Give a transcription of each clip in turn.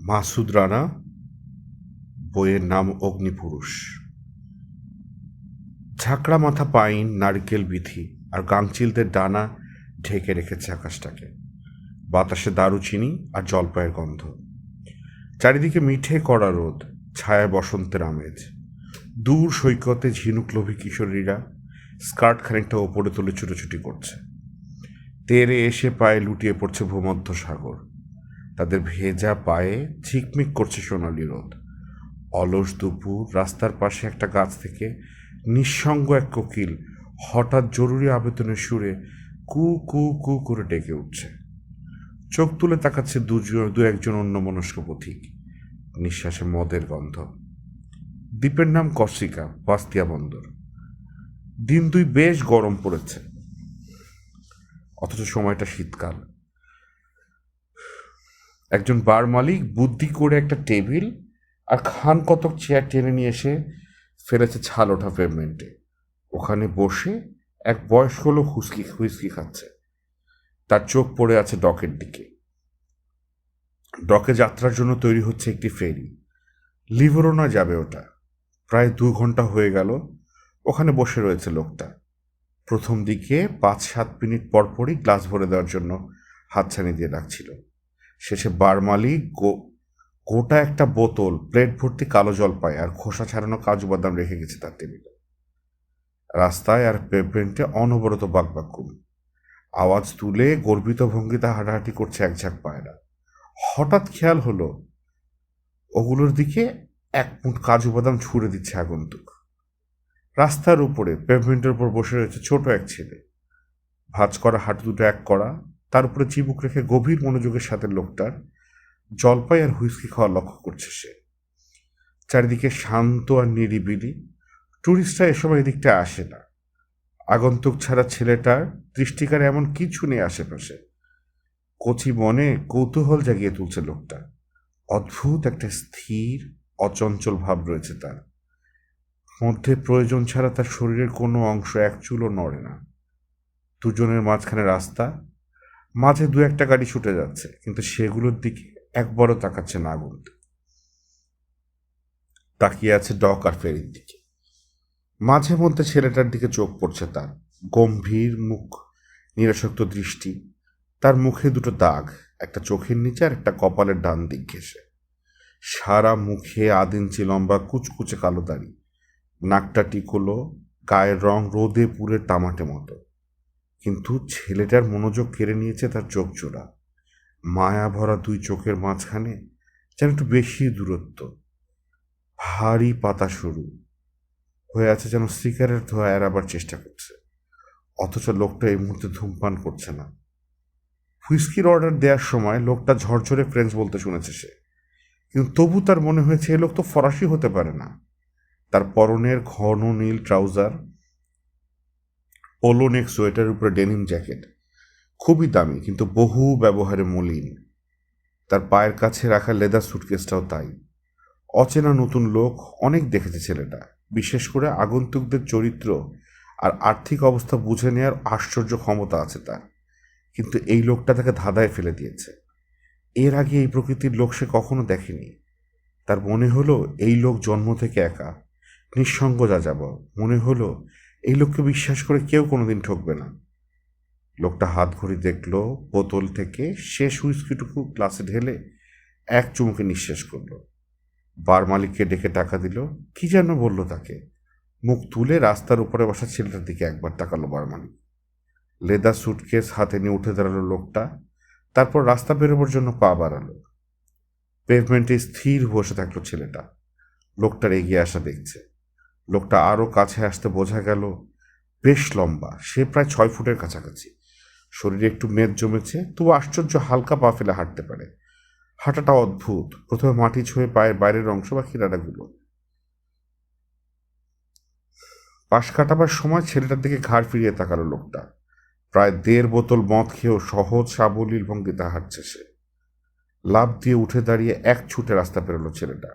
মাসুদ রানা, বইয়ের নাম অগ্নিপুরুষ। ঝাঁকড়া মাথা পাইন, নারকেল বিথি আর গাংচিলদের ডানা ঢেকে রেখেছে আকাশটাকে। বাতাসে দারুচিনি আর জলপাইয়ের গন্ধ। চারিদিকে মিঠে কড়া রোদ, ছায়ায় বসন্তের আমেজ। দূর সৈকতে ঝিনুকলোভী কিশোরীরা স্কার্ট খানিকটা ওপরে তুলে ছুটোছুটি করছে। তেরে এসে পায়ে লুটিয়ে পড়ছে ভূমধ্য সাগর। তাদের ভেজা পায়ে ঝিকমিক করছে সোনালি রোদ। অলস দুপুর, রাস্তার পাশে একটা গাছ থেকে নিঃসঙ্গ এক কোকিল হঠাৎ জরুরি আবেদনের সুরে কু কু কু করে ডেকে উঠছে। চোখ তুলে তাকাচ্ছে দু একজন অন্যমনস্ক পথিক। নিঃশ্বাসে মদের গন্ধ। দ্বীপের নাম কর্সিকা, বাস্তিয়া বন্দর। দিন দুই বেশ গরম পড়েছে, অথচ সময়টা শীতকাল। একজন বার মালিক বুদ্ধি করে একটা টেবিল আর খান কতক চেয়ার টেনে নিয়ে এসে ফেলেছে ছাল ওঠা পেভমেন্টে। ওখানে বসে এক বয়স্ক লোক হুইস্কি খাচ্ছে। তার চোখ পড়ে আছে ডকের দিকে। ডকে যাত্রার জন্য তৈরি হচ্ছে একটি ফেরি। লিভরোনা যাবে ওটা। প্রায় 2 ঘন্টা হয়ে গেল ওখানে বসে রয়েছে লোকটা। প্রথম দিকে 5-7 মিনিট পরপরই গ্লাস ভরে দেওয়ার জন্য হাতছানি দিয়ে রাখছিল। শেষে বার মালিক গোটা একটা বোতল, প্লেট ভর্তি কালো জলপাই আর খোসা ছাড়ানো কাজু বাদাম রেখে গেছে তার টেবিলে। রাস্তায় আর পেভমেন্টে অনবরত বাকবাক্যুম। আওয়াজ তুলে গর্বিত ভঙ্গিতে হাঁটাহাঁটি করছে এক ঝাঁক পায়রা। হঠাৎ খেয়াল হলো ওগুলোর দিকে এক মুঠ কাজু বাদাম ছুঁড়ে দিচ্ছে আগন্তুক। রাস্তার উপরে পেভমেন্টের উপর বসে রয়েছে ছোট এক ছেলে। ভাঁজ করা হাঁটু দুটো এক করা, তার উপরে চিবুক রেখে গভীর মনোযোগের সাথে লোকটার জলপাই আর হুইস্কি খাওয়া লক্ষ্য করছে সে। চারিদিকে শান্ত আর নিরিবিলি। টুরিস্টরা এ সময় এদিকটা আসে না। আগন্তুক ছাড়া ছেলেটার দৃষ্টিকারে এমন কিছু নেই আশেপাশে। কচি মনে কৌতূহল জাগিয়ে তুলছে লোকটা। অদ্ভুত একটা স্থির অচঞ্চল ভাব রয়েছে তার মধ্যে। প্রয়োজন ছাড়া তার শরীরের কোনো অংশ এক চুলও নড়ে না। দুজনের মাঝখানে রাস্তা, মাঝে 2-1টা গাড়ি ছুটে যাচ্ছে, কিন্তু সেগুলোর দিকে একবারও তাকাচ্ছে না আগন্তুক। তাকিয়ে আছে ডক আর ফেরির দিকে। মাঝে মধ্যে ছেলেটার দিকে চোখ পড়ছে তার। গম্ভীর মুখ, নিরাসক্ত দৃষ্টি। তার মুখে দুটো দাগ, একটা চোখের নিচে আর একটা কপালের ডান দিক ঘেঁষে। সারা মুখে 1 ইঞ্চি লম্বা কুচকুচে কালো দাড়ি। নাকটা টিকলো, গায়ের রং রোদে পুড়ে তামাটে মতো। কিন্তু ছেলেটার মনোযোগ কেড়ে নিয়েছে তার চোখ জোড়া। মায়া ভরা 2 চোখের মাঝখানে যেন একটু বেশি দূরত্ব। ভারী পাতা সরু হয়ে আছে, যেন সিগারেট ধোয়া এড়াবার চেষ্টা করছে। অথচ লোকটা এই মুহূর্তে ধূমপান করছে না। হুইস্কির অর্ডার দেওয়ার সময় লোকটা ঝরঝরে ফ্রেঞ্চ বলতে শুনেছে সে, কিন্তু তবু তার মনে হয়েছে এ লোক তো ফরাসি হতে পারে না। তার পরনের ঘন নীল ট্রাউজার, পোলো নেক সোয়েটারের উপরে ডেনিম জ্যাকেট, খুবই দামি কিন্তু বহু ব্যবহারে মলিন। তার পায়ের কাছে রাখা লেদার সুটকেসটাও তাই। অচেনা নতুন লোক অনেক দেখেছে ছেলেটা, বিশেষ করে আগন্তুকদের চরিত্র আর আর্থিক অবস্থা বুঝে নেওয়ার আশ্চর্য ক্ষমতা আছে তার। কিন্তু এই লোকটা তাকে ধাঁধায় ফেলে দিয়েছে। এর আগে এই প্রকৃতির লোক সে কখনো দেখেনি। তার মনে হলো এই লোক জন্ম থেকে একা, নিঃসঙ্গ যাযাব। মনে হলো এই লোককে বিশ্বাস করে কেউ কোনোদিন ঠকবে না। লোকটা হাত ঘড়ি দেখলো, বোতল থেকে শেষ হুইস্কিটুকু গ্লাসে ঢেলে এক চুমুকে নিঃশেষ করলো। বার মালিককে ডেকে টাকা দিল, কি যেন বলল তাকে। মুখ তুলে রাস্তার উপরে বসা ছেলেটার দিকে একবার তাকালো বার মালিক। লেদার সুটকেস হাতে নিয়ে উঠে দাঁড়ালো লোকটা। তারপর রাস্তা বেরোবার জন্য পা বাড়ালো। পেভমেন্টে স্থির বসে থাকলো ছেলেটা। লোকটার এগিয়ে আসা দেখছে। লোকটা আরো কাছে আসতে বোঝা গেল বেশ লম্বা, সে প্রায় 6 ফুটের কাছাকাছি। শরীরে একটু মেদ জমেছে, তবু আশ্চর্য হালকা পা ফেলে হাঁটতে পারে। হাঁটাটা অদ্ভুত, প্রথমে মাটি ছুঁয়ে পায়ের বাইরের অংশ বা খিরাটাগুলো। পাশ কাটাবার সময় ছেলেটার দিকে ঘাড় ফিরিয়ে তাকালো লোকটা। প্রায় 1.5 বোতল মদ খেয়েও সহজ সাবলীল ভঙ্গিতে হাঁটছে সে। লাফ দিয়ে উঠে দাঁড়িয়ে এক ছুটে রাস্তা পেরোলো ছেলেটা।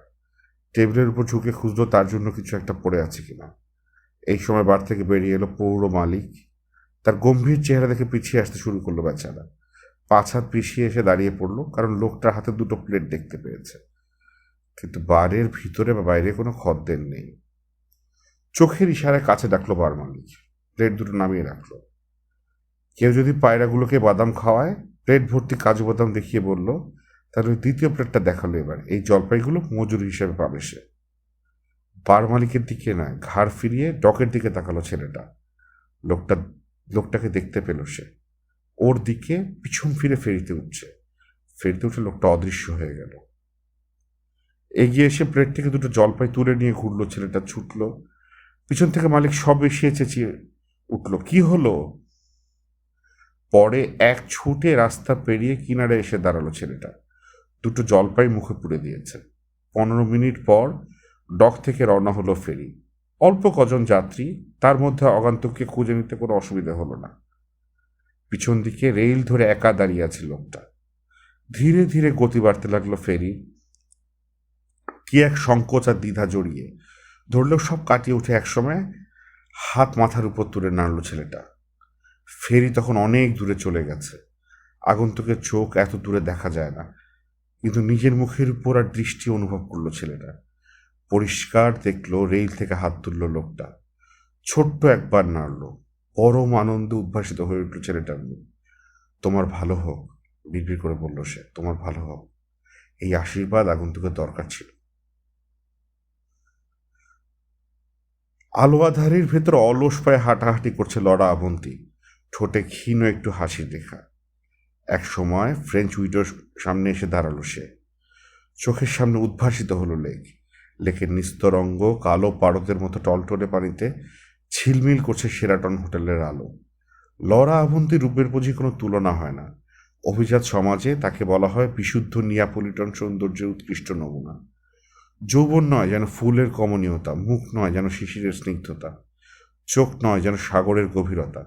টেবিলের উপর ঝুঁকে খুঁজলো তার জন্য কিছু একটা পড়ে আছে কিনা। এই সময় বার থেকে বেরিয়ে এলো পৌর মালিক। তার গম্ভীর চেহারা দেখে পিছিয়ে আসতে শুরু করলো বেচারা। 5 হাত পিছিয়ে এসে দাঁড়িয়ে পড়ল, কারণ লোকটার হাতে 2টো প্লেট দেখতে পেয়েছে, কিন্তু বারের ভিতরে বা বাইরে কোনো খদ্দের নেই। চোখের ইশারায় কাছে ডাকলো বার মালিক, প্লেট 2টো নামিয়ে রাখলো। কেউ যদি পায়রাগুলোকে বাদাম খাওয়ায়, প্লেট ভর্তি কাজু বাদাম দেখিয়ে বলল, তাহলে ওই দ্বিতীয় প্লেটটা দেখালো এবার, এই জলপাইগুলো মজুরি হিসেবে পাবে সে। বার মালিকের দিকে নয়, ঘাড় ফিরিয়ে ডকের দিকে তাকালো ছেলেটা। লোকটা লোকটাকে দেখতে পেল সে। ওর দিকে পিছন ফিরে ফেরিতে উঠে লোকটা অদৃশ্য হয়ে গেল। এগিয়ে এসে প্লেট থেকে 2টো জলপাই তুলে নিয়ে ঘুরলো ছেলেটা, ছুটলো। পিছন থেকে মালিক সব এসিয়ে চেঁচিয়ে উঠল, কি হলো? পরে এক ছুটে রাস্তা পেরিয়ে কিনারে এসে দাঁড়ালো ছেলেটা। 2টো জলপাই মুখে পুড়ে দিয়েছে। 15 মিনিট পর ডক থেকে রওনা হলো ফেরি। অল্প কজন যাত্রী, তার মধ্যে আগন্তুককে খুঁজে নিতে কোনো অসুবিধা হলো না। পিছন দিকে রেল ধরে একা দাঁড়িয়ে আছে লোকটা। ধীরে ধীরে গতি বাড়তে লাগলো ফেরি। কি এক সংকোচ আর দ্বিধা জড়িয়ে ধরলেও সব কাটিয়ে উঠে একসময় হাত মাথার উপর তুলে নাড়ল ছেলেটা। ফেরি তখন অনেক দূরে চলে গেছে। আগন্তুকের চোখ এত দূরে দেখা যায় না, কিন্তু নিজের মুখের উপর আর দৃষ্টি অনুভব করলো ছেলেটা। পরিষ্কার দেখলো রেল থেকে হাত তুলল লোকটা, ছোট্ট একবার নাড়ল। পরম আনন্দে উদ্ভাসিত হয়ে উঠল ছেলেটার মুখ। তোমার ভালো হোক, বিড়বিড় করে বলল সে, তোমার ভালো হোক। এই আশীর্বাদ আগন্তুকের দরকার ছিল। আলো আধারির ভেতর অলস পায়ে হাঁটাহাঁটি করছে লরা আবন্তী, ঠোঁটে ক্ষীণ একটু হাসির রেখা। এক সময় ফ্রেঞ্চ উইডোর সামনে এসে দাঁড়ালো সে। চোখের সামনে উদ্ভাসিত হলো লেকের নিস্তরঙ্গ কালো পারদের মতো টলটলে পানিতে ঝিলমিল করছে শেরাটন হোটেলের আলো। লরা আবন্তী রূপের বুঝি কোনো তুলনা হয় না। অভিজাত সমাজে তাকে বলা হয় বিশুদ্ধ নিয়াপলিটন সৌন্দর্যের উৎকৃষ্ট নমুনা। যৌবন নয় যেন ফুলের কমনীয়তা, মুখ নয় যেন শিশিরের স্নিগ্ধতা, চোখ নয় যেন সাগরের গভীরতা।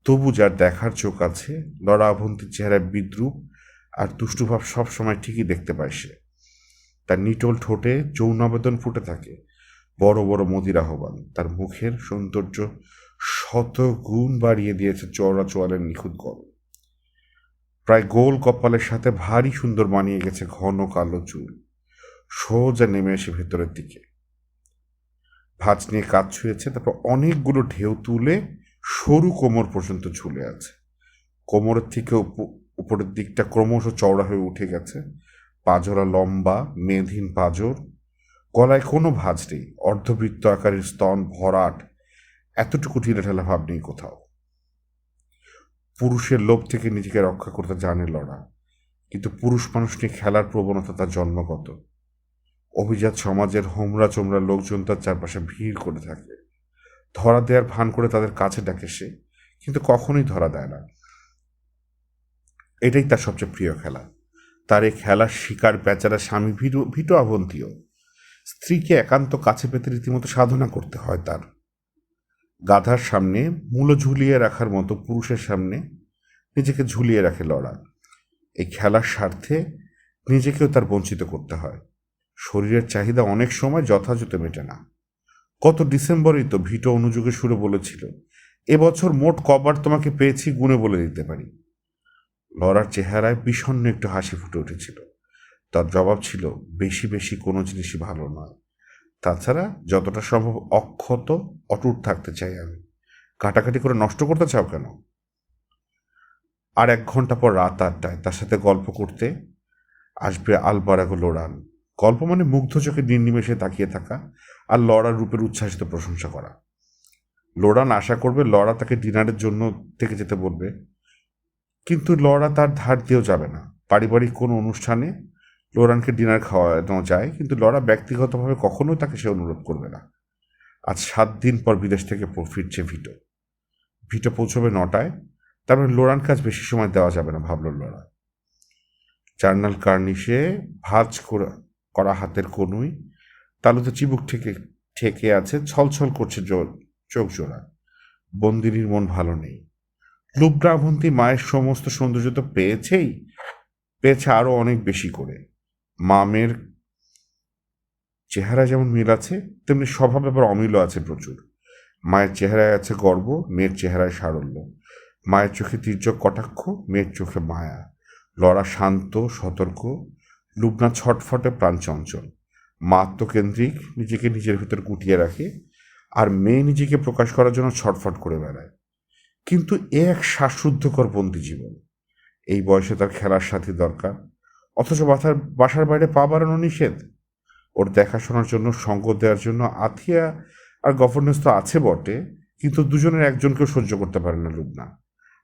তবু যার দেখার চোখ আছে, লরা আবন্তীর চেহারায় বিদ্রূপ আর দুষ্টুভাব সবসময় ঠিকই দেখতে পায় সে। তার নিটোল ঠোঁটে যৌন আবেদন ফুটে থাকে, বড় বড় মদির আহ্বান। তার মুখের সৌন্দর্য শত গুণ বাড়িয়ে দিয়েছে চওড়া চোয়ালের নিখুঁত গড়ন। প্রায় গোল কপালের সাথে ভারী সুন্দর মানিয়ে গেছে ঘন কালো চুল, সোজা নেমে এসে ভেতরের দিকে ভাঁজ নিয়ে কাজ ছুঁয়েছে। তারপর অনেকগুলো ঢেউ তুলে সরু কোমর পর্যন্ত ঝুলে আছে। কোমরের থেকে উপরের দিকটা ক্রমশ চওড়া হয়ে উঠে গেছে, পাজরা লম্বা, মেধহীন পাজর। গলায় কোনো ভাঁজ নেই, অর্ধবৃত্ত আকারের স্তন ভরাট, এতটুকু ঢিলেঢালা ভাব নেই কোথাও। পুরুষের লোভ থেকে নিজেকে রক্ষা করতে জানে লড়া, কিন্তু পুরুষ মানুষ নিয়ে খেলার প্রবণতা তার জন্মগত। অভিজাত সমাজের হোমরা চোমরা লোকজন তার চারপাশে ভিড় করে থাকে। ধরা দেওয়ার ভান করে তাদের কাছে ডাকে সে, কিন্তু কখনোই ধরা দেয় না। এটাই তার সবচেয়ে প্রিয় খেলা। তার এই খেলার শিকার বেচারা স্বামী ভিটো আবন্তীও। স্ত্রীকে একান্ত কাছে পেতে রীতিমতো সাধনা করতে হয় তার। গাধার সামনে মূলো ঝুলিয়ে রাখার মতো পুরুষের সামনে নিজেকে ঝুলিয়ে রাখে লড়া। এই খেলার স্বার্থে নিজেকেও তার বঞ্চিত করতে হয়। শরীরের চাহিদা অনেক সময় যথাযথ মেটে না। গত ডিসেম্বরেই তো ভিটো অনুযোগের সুরে বলেছিল, এবছর মোট কবার তোমাকে পেয়েছি গুণে বলে দিতে পারি। লড়ার চেহারায় বিষণ্ণ একটু হাসি ফুটে উঠেছিল। তার জবাব ছিল, বেশি বেশি কোনো জিনিসই ভালো নয়। তাছাড়া যতটা সম্ভব অক্ষত অটুট থাকতে চাই আমি। কাটাকাটি করে নষ্ট করতে চাও কেন? আর 1 ঘন্টা পর রাত 8টায় তার সাথে গল্প করতে আসবে আলবারাগো লোরান। গল্প মানে মুগ্ধ চোখে নির্নিমেষে তাকিয়ে থাকা আর লড়ার রূপের উচ্ছ্বাসিত প্রশংসা করা। লোরান আশা করবে লড়া তাকে ডিনারের জন্য থেকে যেতে বলবে, কিন্তু লড়া তার ধার দিয়েও যাবে না। পারিবারিক কোনো অনুষ্ঠানে লোরানকে ডিনার খাওয়ানো যায়, কিন্তু লড়া ব্যক্তিগতভাবে কখনোই তাকে সে অনুরোধ করবে না। আজ 7 দিন পর বিদেশ থেকে ফিরছে ভিটো পৌঁছবে 9টায়। তার মানে লোরানকে আজ বেশি সময় দেওয়া যাবে না, ভাবল লড়া। জার্নাল কার্নিশে ভাঁজ করা হাতের কনুই তালুতে চিবুক ঠেকে আছে, ছলছল করছে চোখ জোড়া। বন্দিনীর মন ভালো নেই। লুব্রা আবন্তী মায়ের সমস্ত সৌন্দর্য তো পেয়েছে আরো অনেক বেশি করে। মামের চেহারা যেমন মিল আছে, তেমনি স্বভাব আবার অমিলও আছে প্রচুর। মায়ের চেহারায় আছে গর্ব, মেয়ের চেহারায় সারল্য। মায়ের চোখে তির্যক কটাক্ষ, মেয়ের চোখে মায়া। লড়া শান্ত, সতর্ক, লুবনা ছটফটে, প্রাণ চঞ্চল। মা আত্মকেন্দ্রিক, নিজেকে নিজের ভিতর গুটিয়ে রাখে, আর মেয়ে নিজেকে প্রকাশ করার জন্য ছটফট করে বেড়ায়। কিন্তু এ এক শ্বাসরুদ্ধকর বন্দি জীবন। এই বয়সে তার খেলার সাথী দরকার, অথচ বাসার বাইরে পা বাড়ানো নিষেধ। ওর দেখাশোনার জন্য, সঙ্গ দেওয়ার জন্য আথিয়া আর গভর্নেন্স তো আছে বটে, কিন্তু দুজনের একজনকেও সহ্য করতে পারে না লুবনা।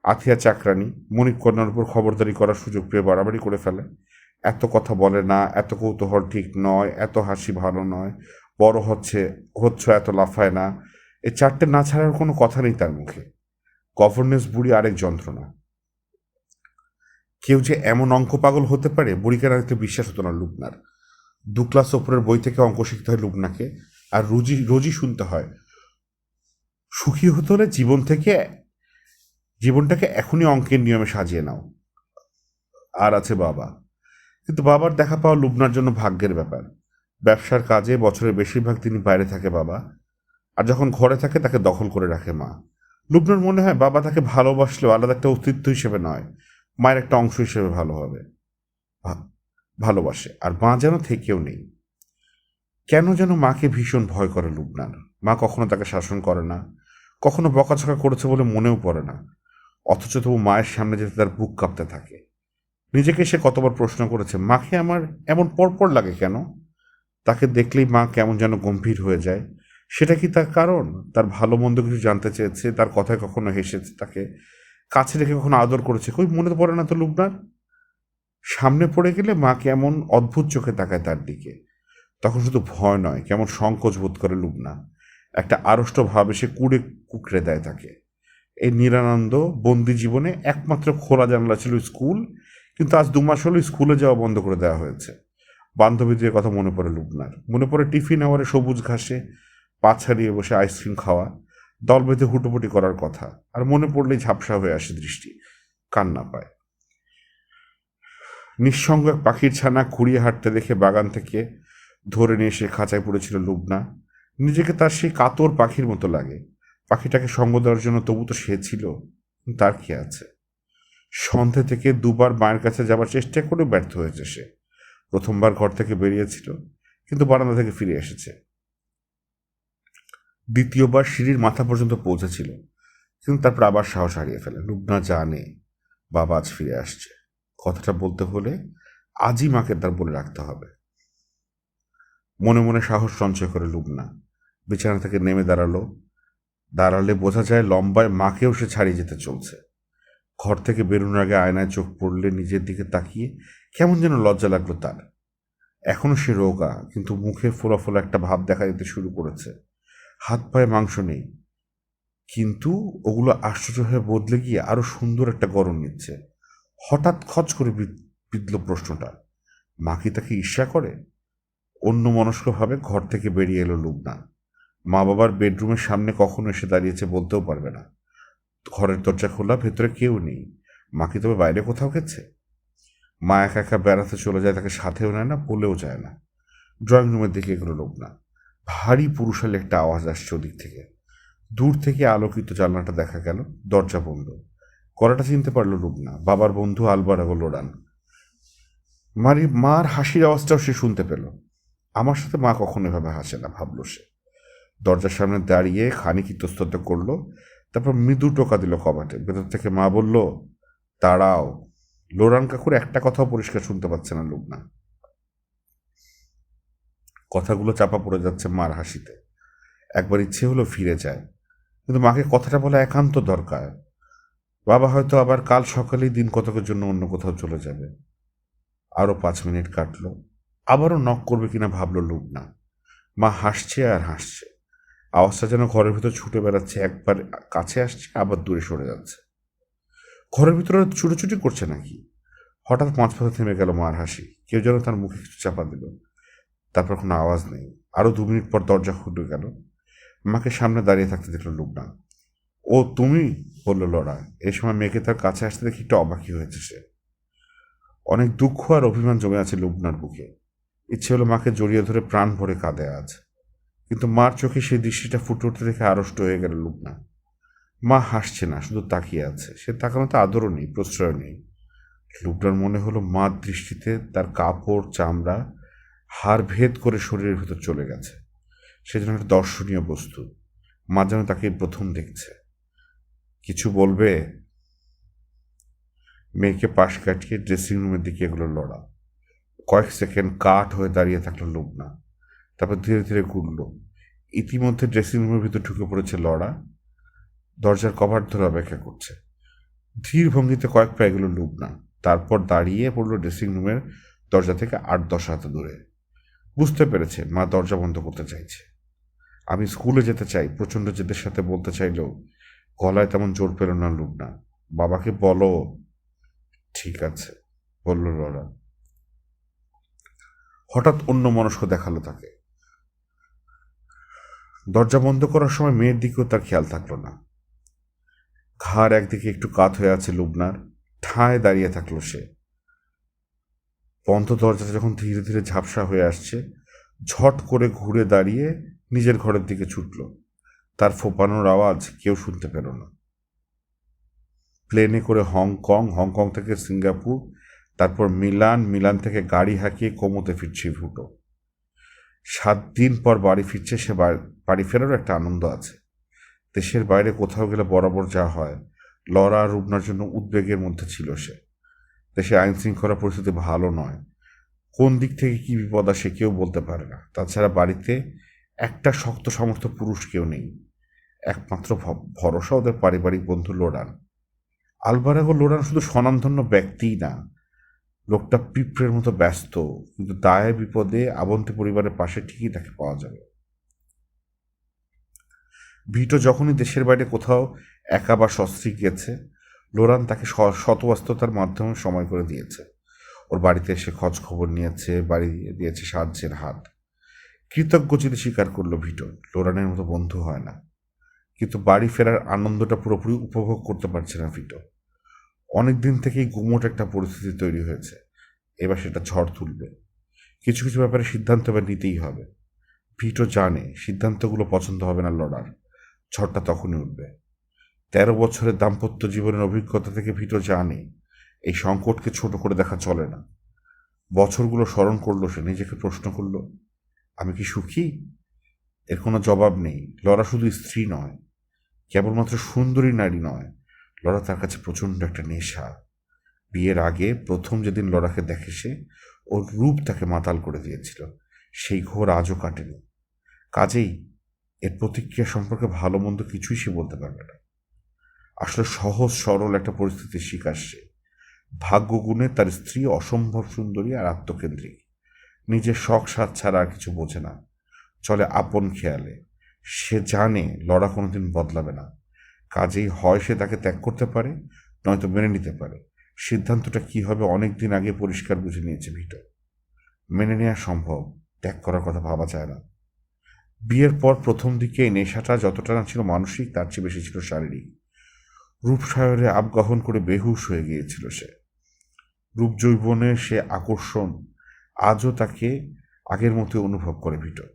আথিয়া চাকরানি, মণিকন্যার উপর খবরদারি করার সুযোগ পেয়ে বাড়াবাড়ি করে ফেলে। এত কথা বলে না, এত কৌতূহল ঠিক নয়, এত হাসি ভালো নয়, বড় হচ্ছে এত লাফায় না, এ চারটে না ছাড়ার কোনো কথা নেই তার মুখে। গভর্নেন্স বুড়ি আরেক যন্ত্রণা। কেউ যে এমন অঙ্ক পাগল হতে পারে, বুড়িকে রাখতে বিশ্বাস হতো না লুবনার। 2 ক্লাস ওপরের বই থেকে অঙ্ক শিখতে হয় লুবনাকে, আর রোজই শুনতে হয়, সুখী হতে হলে জীবনটাকে এখনই অঙ্কের নিয়মে সাজিয়ে নাও। আর আছে বাবা। কিন্তু বাবার দেখা পাওয়া লুবনার জন্য ভাগ্যের ব্যাপার। ব্যবসার কাজে বছরের বেশিরভাগ তিনি বাইরে থাকে বাবা, আর যখন ঘরে থাকে তাকে দখল করে রাখে মা। লুবনার মনে হয় বাবা তাকে ভালোবাসলেও আলাদা একটা অস্তিত্ব হিসেবে নয়, মায়ের একটা অংশ হিসেবে ভালোবাসে, আর মা যেন থেকেও নেই। কেন যেন মাকে ভীষণ ভয় করে লুবনার। মা কখনো তাকে শাসন করে না, কখনো বকাঝকা করেছে বলে মনেও পড়ে না, অথচ তবু মায়ের সামনে যেতে তার বুক কাঁপতে থাকে। নিজেকে সে কতবার প্রশ্ন করেছে, মাকে আমার এমন পরপর লাগে কেন? তাকে দেখলেই মা কেমন যেন গম্ভীর হয়ে যায়। সেটা কি তার কারণ? তার ভালো মন্দ কিছু জানতে চেয়েছে, তার কথায় কখনো হেসেছে, তাকে কাছে রেখে কখনো আদর করেছে, কই মনে তো পড়ে না তো লুবনার। সামনে পড়ে গেলে মা কেমন অদ্ভুত চোখে তাকায় তার দিকে। তখন শুধু ভয় নয়, কেমন সংকোচ বোধ করে লুবনা। একটা আড়ষ্ট ভাব এসে কুকড়ে দেয় তাকে। এই নিরানন্দ বন্দি জীবনে একমাত্র খোলা জানলা ছিল স্কুল, কিন্তু আজ 2 মাস হলো স্কুলে যাওয়া বন্ধ করে দেওয়া হয়েছে। বান্ধবীদের কথা মনে পড়ে লুবনার, মনে পড়ে টিফিন আওয়ারে সবুজ ঘাসে পা ছাড়িয়ে বসে আইসক্রিম খাওয়া, দল বেঁধে হুটোপুটি করার কথা, আর মনে পড়লেই ঝাপসা হয়ে আসে দৃষ্টি, কান্না পায়। নিঃসঙ্গ এক পাখির ছানা খুঁড়িয়ে হাঁটতে দেখে বাগান থেকে ধরে নিয়ে এসে খাঁচায় পড়েছিল লুবনা। নিজেকে তার সেই কাতর পাখির মতো লাগে। পাখিটাকে সঙ্গ দেওয়ার জন্য তবু তো সে ছিল, তার কি আছে। সন্ধে থেকে 2বার মায়ের কাছে যাবার চেষ্টা করে ব্যর্থ হয়েছে সে। প্রথমবার ঘর থেকে বেরিয়েছিল, কিন্তু বারান্দা থেকে ফিরে এসেছে। দ্বিতীয়বার সিঁড়ির মাথা পর্যন্ত পৌঁছেছিল, কিন্তু তারপর আবার সাহস হারিয়ে ফেলে। লুবনা জানে বাবা আজ ফিরে আসছে, কথাটা বলতে হলে আজই মাকে তার বলে রাখতে হবে। মনে মনে সাহস সঞ্চয় করে লুবনা বিছানা থেকে নেমে দাঁড়ালে বোঝা যায় লম্বায় মাকেও সে ছাড়িয়ে যেতে চলছে। ঘর থেকে বেরোনোর আগে আয়নায় চোখ পড়লে নিজের দিকে তাকিয়ে কেমন যেন লজ্জা লাগলো তার। এখনো সে রোগা, কিন্তু মুখে ফোলা ফোলা একটা ভাব দেখা যেতে শুরু করেছে। হাত পায়ে মাংস নেই, কিন্তু ওগুলো আশ্চর্য হয়ে বদলে গিয়ে আরো সুন্দর একটা গড়ন নিচ্ছে। হঠাৎ খচ করে বিঁধল প্রশ্নটা, মা কি তাকে ঈর্ষা করে? অন্য মনস্কভাবে ঘর থেকে বেরিয়ে এলো লুবনা। মা বাবার বেডরুমের সামনে কখনো এসে দাঁড়িয়েছে বলতেও পারবে না। ঘরের দরজা খোলা, ভেতরে কেউ নেই। মা কি তবে বাইরে কোথাও গেছে? মা একা একা বেড়াতে চলে যায়, তাকে সাথেও নেয় না, বলেও যায় না। ড্রয়িং রুমের দিকে এগুলো লুবনা। ভারী পুরুষালী একটা আওয়াজ আসছে ওদিক থেকে। দূর থেকে আলোকিত জানলাটা দেখা গেল, দরজা বন্ধ। গলাটা চিনতে পারল লুবনা, বাবার বন্ধু আলবারাগো লোডান। মার হাসির আওয়াজটাও সে শুনতে পেল। আমার সাথে মা কখনো এভাবে হাসে না, ভাবল সে। দরজার সামনে দাঁড়িয়ে খানিক ইতস্তত করলো, তারপর মৃদু টোকা দিল কবাটে। ভেতর থেকে মা বলল, দাঁড়াও। লোরান কাকুর একটা কথাও পরিষ্কার শুনতে পাচ্ছে না লুবনা। কথাগুলো চাপা পড়ে যাচ্ছে মার হাসিতে। একবার ইচ্ছে হলো ফিরে যায়, কিন্তু মাকে কথাটা বলা একান্ত দরকার। বাবা হয়তো আবার কাল সকালেই দিন কতকের জন্য অন্য কোথাও চলে যাবে। আরো 5 মিনিট কাটলো, আবারও নক করবে কিনা ভাবলো লুবনা। মা হাসছে আর হাসছে, আওয়াজটা যেন ঘরের ভিতর ছুটে বেড়াচ্ছে, একবার কাছে আসছে আবার দূরে সরে যাচ্ছে। ঘরের ভিতরে ছুটোছুটি করছে নাকি? হঠাৎ মাঝপথে থেমে গেল মার হাসি। কেউ যেন তার মুখে কিছু চাপা দিল। তারপর কোনো আওয়াজ নেই। আরো 2 মিনিট পর দরজা খুলে গেল। মাকে সামনে দাঁড়িয়ে থাকতে দেখলো লুবনা। ও তুমি, বলল লড়া। এই সময় মেয়েকে তার কাছে আসতে দেখে একটু অবাকই হয়েছে সে। অনেক দুঃখ আর অভিমান জমে আছে লুবনার বুকে। ইচ্ছে হলো মাকে জড়িয়ে ধরে প্রাণ ভরে কাঁদে আজ, কিন্তু মার চোখে সেই দৃষ্টিটা ফুটে উঠতে দেখে আড়ষ্ট হয়ে গেল লুবনা। মা হাসছে না, শুধু তাকিয়ে আছে। সে তাকানোতে আদরও নেই, প্রশ্রয় নেই। লুবনার মনে হলো মার দৃষ্টিতে তার কাপড়, চামড়া হাড় ভেদ করে শরীরের ভেতর চলে গেছে। সে যেন একটা দর্শনীয় বস্তু। মা যেন তাকে প্রথম দেখছে। কিছু বলবে? মেয়েকে পাশ কাটিয়ে ড্রেসিং রুমের দিকে এগুলো লড়া। কয়েক সেকেন্ড কাঠ হয়ে দাঁড়িয়ে থাকলো লুবনা, তারপর ধীরে ধীরে ঘুরল। ইতিমধ্যে ড্রেসিং রুমের ভিতর ঢুকে পড়েছে লড়া, দরজার কভার ধরে অপেক্ষা করছে। ধীর ভঙ্গিতে কয়েক পা এগুলো লুবনা, তারপর দাঁড়িয়ে পড়ল ড্রেসিং রুমের দরজা থেকে 8-10 হাত দূরে। বুঝতে পেরেছে মা দরজা বন্ধ করতে চাইছে। আমি স্কুলে যেতে চাই, প্রচণ্ড জেদের সাথে বলতে চাইলেও গলায় তেমন জোর পেল না লুবনা। বাবাকে বলো। ঠিক আছে, বলল লড়া। হঠাৎ অন্য মনস্ক দেখালো তাকে। দরজা বন্ধ করার সময় মেয়ের দিকেও তার খেয়াল থাকলো না। ঘাড় একদিকে একটু কাত হয়ে আছে লুবনার, ঠায় দাঁড়িয়ে থাকলো সে। বন্ধ দরজাটা যখন ধীরে ধীরে ঝাপসা হয়ে আসছে, ঝট করে ঘুরে দাঁড়িয়ে নিজের ঘরের দিকে ছুটল। তার ফোপানোর আওয়াজ কেউ শুনতে পেল না। প্লেনে করে হংকং, হংকং থেকে সিঙ্গাপুর, তারপর মিলান, মিলান থেকে গাড়ি হাঁকিয়ে কোমোতে ফিরছে ভুটো। 7 দিন পর বাড়ি ফিরছে সে। বাড়ি ফেরারও একটা আনন্দ আছে। দেশের বাইরে কোথাও গেলে বরাবর যা হয়, লড়া আর রুবনার জন্য উদ্বেগের মধ্যে ছিল সে। দেশে আইন শৃঙ্খলা পরিস্থিতি ভালো নয়, কোন দিক থেকে কি বিপদ আসে কেউ বলতে পারে না। তাছাড়া বাড়িতে একটা শক্ত সমর্থ পুরুষ কেউ নেই। একমাত্র ভরসা ওদের পারিবারিক বন্ধু লোডান। আলবারাগো লোডান শুধু স্বনামধন্য ব্যক্তিই না, লোকটা পিঁপড়ের মতো ব্যস্ত, কিন্তু দায়ে বিপদে আবন্তি পরিবারের পাশে ঠিকই তাকে পাওয়া যাবে। ভিটো যখনই দেশের বাইরে কোথাও একা বা সস্ত্রীক গেছে, লোরান তাকে শতব্যস্ততার মাধ্যমে সময় করে দিয়েছে। ওর বাড়িতে এসে খোঁজ খবর নিয়েছে, বাড়ি দিয়েছে সাহায্যের হাত। কৃতজ্ঞ চিঠি স্বীকার করলো ভিটো, লোরানের মতো বন্ধু হয় না। কিন্তু বাড়ি ফেরার আনন্দটা পুরোপুরি উপভোগ করতে পারছে না ভিটো। অনেক দিন থেকেই গুমোট একটা পরিস্থিতি তৈরি হয়েছে, এবার সেটা ঝড় তুলবে। কিছু কিছু ব্যাপারে সিদ্ধান্ত এবার নিতেই হবে। ভিটো জানে সিদ্ধান্তগুলো পছন্দ হবে না লড়ার, ঝড়টা তখনই উঠবে। 13 বছরের দাম্পত্য জীবনের অভিজ্ঞতা থেকে ভিটো জানে এই সংকটকে ছোট করে দেখা চলে না। বছরগুলো স্মরণ করলো সে, নিজেকে প্রশ্ন করলো, আমি কি সুখী? এর কোনো জবাব নেই। লড়া শুধু স্ত্রী নয়, কেবলমাত্র সুন্দরী নারী নয়, লড়া তার কাছে প্রচণ্ড একটা নেশা। বিয়ের আগে প্রথম যেদিন লড়াকে দেখে সে, ওর রূপ তাকে মাতাল করে দিয়েছিল। সেই ঘোর আজও কাটেনি। কাজেই এর প্রতিক্রিয়া সম্পর্কে ভালো মন্দ কিছুই সে বলতে পারবে না। আসলে সহজ সরল একটা পরিস্থিতির শিকার সে। ভাগ্যগুণে তার স্ত্রী অসম্ভব সুন্দরী আর আত্মকেন্দ্রিক। নিজের শখ সাধ ছাড়া আর কিছু বোঝে না, চলে আপন খেয়ালে। সে জানে লড়া কোনোদিন বদলাবে না। কাজেই হয় সে তাকে ত্যাগ করতে পারে, নয়তো মেনে নিতে পারে। সিদ্ধান্তটা কি হবে অনেক দিন আগে পরিষ্কার বুঝে নিয়েছে ভিটো। মেনে নেওয়া সম্ভব, ত্যাগ করার কথা ভাবা যায় না। বিয়ের পর প্রথম দিকে এই নেশাটা যতটা না ছিল মানসিক, তার চেয়ে বেশি ছিল শারীরিক। রূপসায়রে আবগাহন করে বেহুশ হয়ে গিয়েছিল সে। রূপ যৌবনের সে আকর্ষণ আজও তাকে আগের মতো অনুভব করে ভিটো।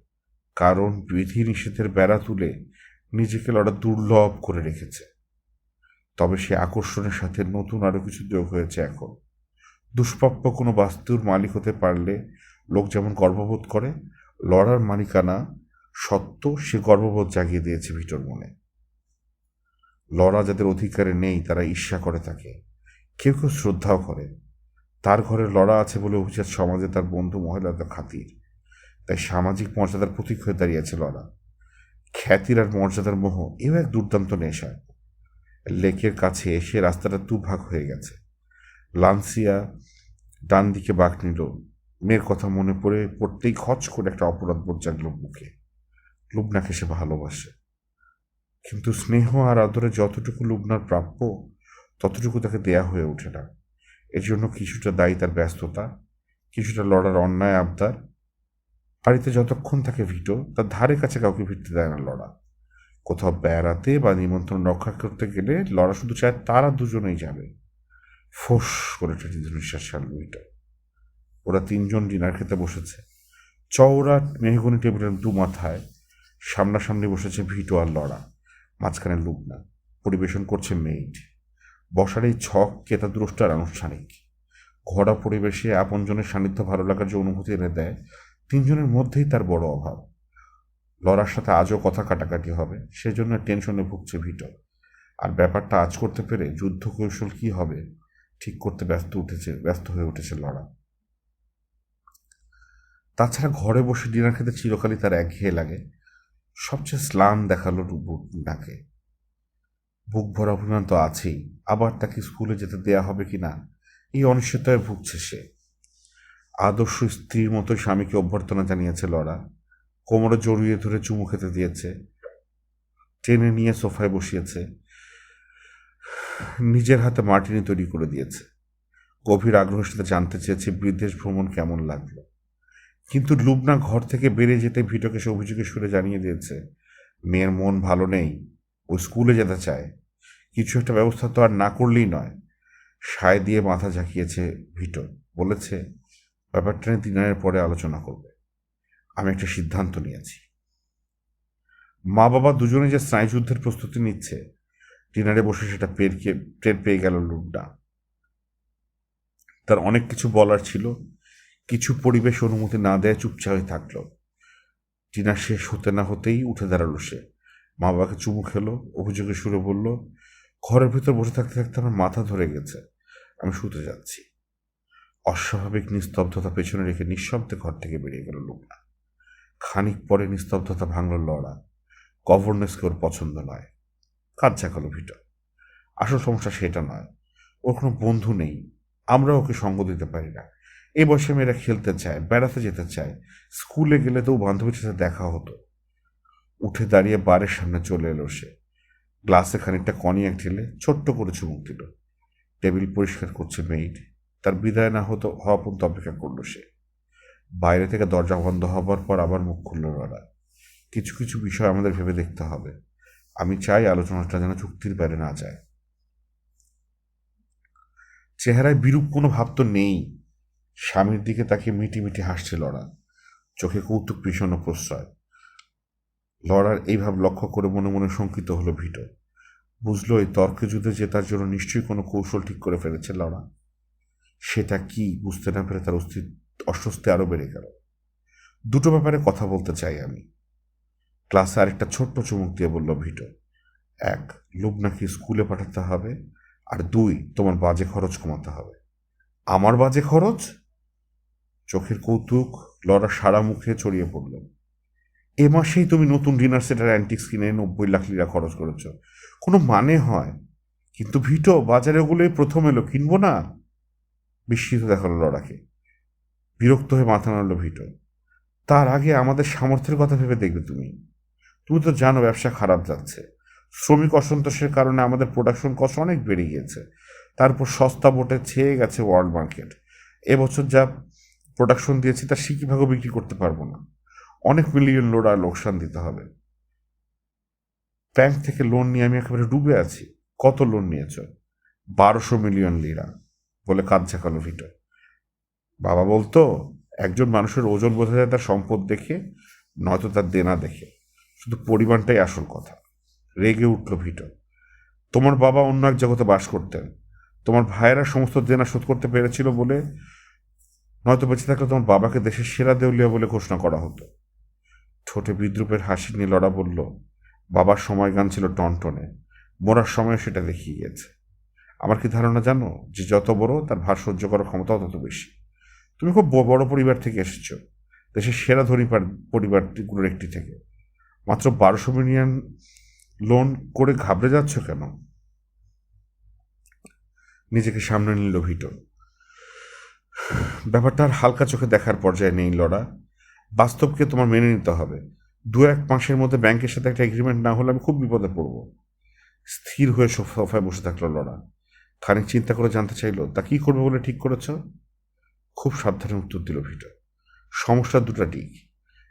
কারণ বিধি নিষেধের বেড়া তুলে নিজেকে লড়া দুর্লভ করে রেখেছে। তবে সে আকর্ষণের সাথে নতুন আরো কিছু যোগ হয়েছে এখন। দুষ্প্রাপ্য কোনো বস্তুর মালিক হতে পারলে লোক যেমন গর্ববোধ করে, লড়ার মালিকানা সত্য সে গর্ববোধ জাগিয়ে দিয়েছে ভিটোর মনে। লড়া যাদের অধিকারে নেই তারা ঈর্ষা করে থাকে, কেউ কেউ শ্রদ্ধাও করে। তার ঘরে লড়া আছে বলে অভিজাত সমাজে তার বন্ধু মহিলা তো খাতির, তাই সামাজিক মর্যাদার প্রতীক হয়ে দাঁড়িয়েছে লড়া। খ্যাতির আর মর্যাদার মোহ এও এক দুর্দান্ত নেশা। লেকের কাছে এসে রাস্তাটা দুভাগ হয়ে গেছে। লান্সিয়া ডান দিকে বাঁক নিল। মেয়ের কথা মনে পড়তেই খচ করে একটা অপরাধ বোধ জাগল বুকে। লুবনাকে সে ভালোবাসে, কিন্তু স্নেহ আর আদরে যতটুকু লুবনার প্রাপ্য ততটুকু তাকে দেয়া হয়ে ওঠে না। এর জন্য কিছুটা দায়ী তার ব্যস্ততা, কিছুটা লড়ার অন্যায় আবদার। বাড়িতে যতক্ষণ থাকে ভিটো, তার ধারে কাছে কাউকে ফিরতে দেয় না লড়া। কোথাও বেড়াতে বা নিমন্ত্রণ রক্ষা করতে গেলে লড়া শুধু চায় তারা দুজনেই যাবে। ফোঁস করে একটা নিঃশ্বাস ছাড়ল ভিটো। ওরা 3 জন ডিনার খেতে বসেছে। চওড়া মেহগনি টেবিলের 2 মাথায় সামনাসামনি বসেছে ভিটো আর লড়া, মাঝখানে লুবনা। পরিবেশন করছে মেইড। বসার এই ছক ক্রেতাদ্রষ্টার আনুষ্ঠানিক। ঘরোয়া পরিবেশে আপনজনের সান্নিধ্য ভালো লাগার যে অনুভূতি এনে দেয়, তিনজনের মধ্যেই তার বড় অভাব। লরার সাথে আজও কথা কাটাকাটি হবে, সেজন্য টেনশনে ভুগছে ভিটো। আর ব্যাপারটা আজ করতে পেরে যুদ্ধ কৌশল কি হবে ঠিক করতে ব্যস্ত হয়ে উঠেছে লরা। তাছাড়া ঘরে বসে ডিনার খেতে চিরকালই তার একঘেয়ে লাগে। সবচেয়ে স্লান দেখালো নাকে। বুক ভরা অভিমান তো আছেই, আবার তাকে স্কুলে যেতে দেয়া হবে কিনা এই অনিশ্চয়তায় ভুগছে সে। আদর্শ স্ত্রীর মতোই স্বামীকে অভ্যর্থনা জানিয়েছে লরা। কোমরে জড়িয়ে ধরে চুমু খেতে দিয়েছে, টেনে নিয়ে সোফায় বসিয়েছে, নিজের হাতে মার্টিনি তৈরি করে দিয়েছে। গভীর আগ্রহের সাথে জানতে চেয়েছে বিদেশ ভ্রমণ কেমন লাগলো। কিন্তু লুবনা ঘর থেকে বেরিয়ে যেতে ভিটোকে সে অভিযোগের সুরে জানিয়ে দিয়েছে মেয়ের মন ভালো নেই, ও স্কুলে যেতে চায়। কিছু একটা ব্যবস্থা তো আর না করলেই নয়। সায় দিয়ে মাথা ঝাঁকিয়েছে ভিটো, বলেছে ব্যাপারটা নিয়ে ডিনারের পরে আলোচনা করবে। আমি একটা সিদ্ধান্ত নিয়েছি। মা বাবা দুজনে যে স্নায়ুযুদ্ধের প্রস্তুতি নিচ্ছে, ডিনারে বসে সেটা টের পেয়ে গেল লুবনা। তার অনেক কিছু বলার ছিল, কিছু পরিবেশ অনুমতি না দেয় চুপচাপ হয়ে থাকল। ডিনার শেষ হতে না হতেই উঠে দাঁড়ালো সে, মা বাবাকে চুমু খেলো, অভিযোগের সুরে বলল, ঘরের ভিতর বসে থাকতে থাকতে আমার মাথা ধরে গেছে, আমি শুতে যাচ্ছি। অস্বাভাবিক নিস্তব্ধতা পেছনে রেখে নিঃশব্দে ঘর থেকে বেরিয়ে গেল লুবনা। খানিক পরে নিস্তব্ধতা ভাঙল লড়া। গভর্নেন্সকে ওর পছন্দ নয়। কাজ ঝাঁকালো ভিটো। আসল সমস্যা সেটা নয়, ওর কোনো বন্ধু নেই, আমরা ওকে সঙ্গ দিতে পারি না। এই বয়সে মেয়েরা খেলতে চায়, বেড়াতে যেতে চায়, স্কুলে গেলে তো বান্ধবীর সাথে দেখা হতো। উঠে দাঁড়িয়ে বারের সামনে চলে এলো সে, গ্লাসে খানিকটা কনিয়াক ঢেলে ছোট্ট করে চুমুক দিল। টেবিল পরিষ্কার করছে মেইড। তার বিদায় না হওয়া পর্যন্ত অপেক্ষা করলো সে। বাইরে থেকে দরজা বন্ধ হবার পর আবার মুখ খুলল লড়া। কিছু কিছু বিষয় আমাদের ভেবে দেখতে হবে। আমি চাই আলোচনাটা যেন চুক্তির বাইরে না যায়। চেহারায় বিরূপ কোনো ভাব তো নেই। স্বামীর দিকে তাকে মিটি মিটি হাসছে লড়া, চোখে কৌতুক ভীষণ প্রশ্রয়। লড়ার এই ভাব লক্ষ্য করে মনে মনে শঙ্কিত হলো ভিটো। বুঝলো এই তর্কে যুদ্ধে জেতার জন্য নিশ্চয়ই কোনো কৌশল ঠিক করে ফেলেছে লড়া। সেটা কি বুঝতে না পেরে তার অস্বস্তি আরো বেড়ে গেল। দুটো ব্যাপারে কথা বলতে চাই আমি। ক্লাসে আরেকটা ছোট্ট চুমুক দিয়ে বলল ভিটো, এক, লুবনাকে স্কুলে পাঠাতে হবে, আর দুই, তোমার বাজে খরচ কমাতে হবে। আমার বাজে খরচ? চোখের কৌতুক লড়া সারা মুখে ছড়িয়ে পড়ল। এ মাসেই তুমি নতুন ডিনার সেট আর অ্যান্টিক্স কিনে 90 লাখ লিরা খরচ করেছ, কোনো মানে হয়? কিন্তু ভিটো, বাজারে ওগুলোই প্রথম এলো, কিনবো না? বিস্মিত দেখালো লড়াকে। বিরক্ত হয়ে মাথা নাড়ল ভিটো। তার আগে আমাদের সামর্থ্যের কথা ভেবে দেখবে তুমি। তুমি তো জানো ব্যবসা খারাপ যাচ্ছে। শ্রমিক অসন্তোষের কারণে আমাদের প্রোডাকশন কস্ট অনেক বেড়ে গিয়েছে। তারপর সস্তা বোটে ছেয়ে গেছে ওয়ার্ল্ড মার্কেট। এবছর যা প্রোডাকশন দিয়েছি তার সিকিভাগও বিক্রি করতে পারবো না। অনেক মিলিয়ন লোডা লোকসান দিতে হবে। ব্যাংক থেকে লোন নিয়ে আমি একেবারে ডুবে আছি। কত লোন নিয়েছ? 1200 মিলিয়ন লিরা, বলে কাঁধ ঝাঁকালো ভিটো। বাবা বলতো, একজন মানুষের ওজন বোঝা যায় তার সম্পদ দেখে, নয়তো তার দেনা দেখে। শুধু পরিমাণটাই আসল কথা। রেগে উঠল ভিটো। তোমার বাবা অন্য এক জগতে বাস করতেন। তোমার ভাইয়েরা সমস্ত দেনা শোধ করতে পেরেছিল বলে, নয়তো বেঁচে থাকলে তোমার বাবাকে দেশের সেরা দেউলিয়া বলে ঘোষণা করা হতো। ঠোঁটে বিদ্রুপের হাসি নিয়ে লড়া বলল, বাবার সময়গান ছিল টনটনে, মরার সময় সেটা দেখিয়ে গিয়েছে। আমার কি ধারণা জানো, যে যত বড় তার ভার সহ্য করার ক্ষমতাও তত বেশি। তুমি খুব বড় পরিবার থেকে এসেছো, দেশের সেরা ধনী পরিবারগুলোর একটি থেকে। মাত্র 1200 মিলিয়ন লোন করে ঘাবড়ে যাচ্ছ কেন? নিজেকে সামনে নিল ভিটো। ব্যাপারটা আর হালকা চোখে দেখার পর্যায়ে নেই লড়া। বাস্তবকে তোমার মেনে নিতে হবে। 2-1 মাসের মধ্যে ব্যাংকের সাথে একটা এগ্রিমেন্ট না হলে আমি খুব বিপদে পড়ব। স্থির হয়ে সোফায় বসে থাকলো লড়া। খানিক চিন্তা করে জানতে চাইলো, তা কি করবে বলে ঠিক করেছ? খুব সাবধানে উত্তর দিল ভিটো। সমস্যা দুটা দিক।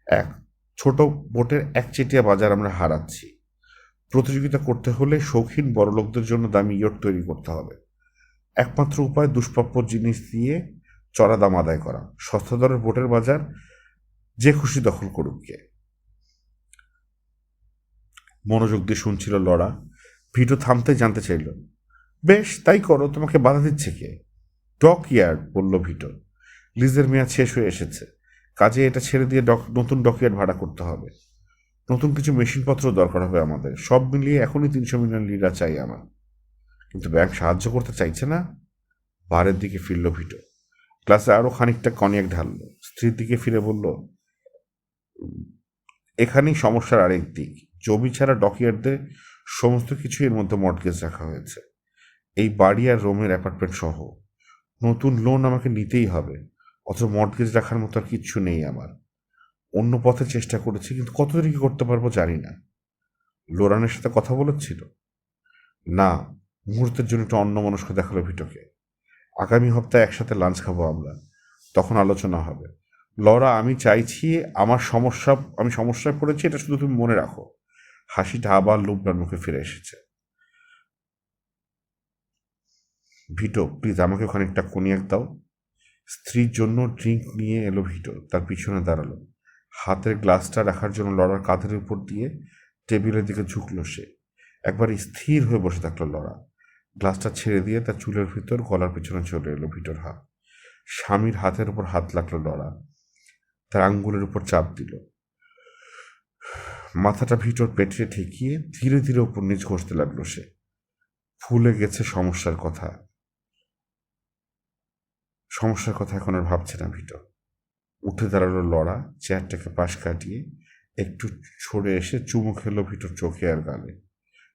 এক, ছোট বোটের একচেটিয়া বাজার আমরা হারাচ্ছি। প্রতিযোগিতা করতে হলে শৌখিন বড়লোকদের জন্য দামি ইয়ট তৈরি করতে হবে। একমাত্র উপায় দুষ্প্রাপ্য জিনিস দিয়ে চড়া দাম আদায় করা। সস্তা দরের বোটের বাজার যে খুশি দখল করুক কে। মনোযোগ দিয়ে শুনছিল লড়া। ভিটো থামতে জানতে চাইল। বেশ, তাই করো, তোমাকে বাধা দিচ্ছে কে? ডক ইয়ার্ড, বলল ভিটো। লিজের মেয়াদ শেষ হয়ে এসেছে, কাজে এটা ছেড়ে দিয়ে নতুন ডকইয়ার্ড ভাড়া করতে হবে। নতুন কিছু মেশিনপত্র দরকার হবে আমাদের, সব মিলিয়ে এখনই 300 মিলিয়ন লিরা চাই আমার। কিন্তু ব্যাংক সাহায্য করতে চাইছে না। বারের দিকে ফিরল ভিটো, গ্লাসে আরো খানিকটা কনিয়াক ঢাললো, স্ত্রীর দিকে ফিরে বলল, এখানেই সমস্যার আরেক দিক। জমি ছাড়া ডকইয়ার্ডদের সমস্ত কিছু এর মধ্যে মর্টগেজ রাখা হয়েছে, এই বাড়ি আর রোমের অ্যাপার্টমেন্ট সহ। নতুন লোন আমাকে নিতেই হবে, অথচ মর্টগেজ রাখার মতো আর কিচ্ছু নেই আমার। অন্য পথে চেষ্টা করেছি, কিন্তু কতদিন কি করতে পারবো জানি না। লোরানের সাথে কথা বলেছিল? না। মুহূর্তের জন্য একটু অন্যমনস্ক দেখালো ভিটোকে। আগামী সপ্তাহে একসাথে লাঞ্চ খাবো আমরা, তখন আলোচনা হবে। লরা, আমি চাইছি, আমি সমস্যায় পড়েছি, এটা শুধু তুমি মনে রাখো। হাসিটা আবার লুবনার মুখে ফিরে এসেছে। ভিটো, প্লিজ আমাকে খানিকটা কনিয়াক দাও। স্ত্রীর জন্য ড্রিঙ্ক নিয়ে এলো ভিটো, তার পিছনে দাঁড়ালো। হাতের গ্লাসটা রাখার জন্য লড়ার কাঁধের উপর দিয়ে টেবিলের দিকে ঝুঁকলো সে। একবার স্থির হয়ে বসে থাকলো লড়া। গ্লাসটা ছেড়ে দিয়ে তার চুলের ভিতর গলার পিছনে চলে এলো ভিটোর হাত। স্বামীর হাতের উপর হাত লাগলো লড়া, তার আঙ্গুলের উপর চাপ দিল। মাথাটা ভিটোর পেটে ঠেকিয়ে ধীরে ধীরে উপর নিচ ঘষতে লাগলো সে। ভুলে গেছে সমস্যার কথা এখন আর ভাবছে না ভিটো। উঠে দাঁড়ালো লড়া, চেয়ারটাকে পাশ কাটিয়ে একটু সরে এসে চুমু খেলো ভিটোর চোখে আর গালে।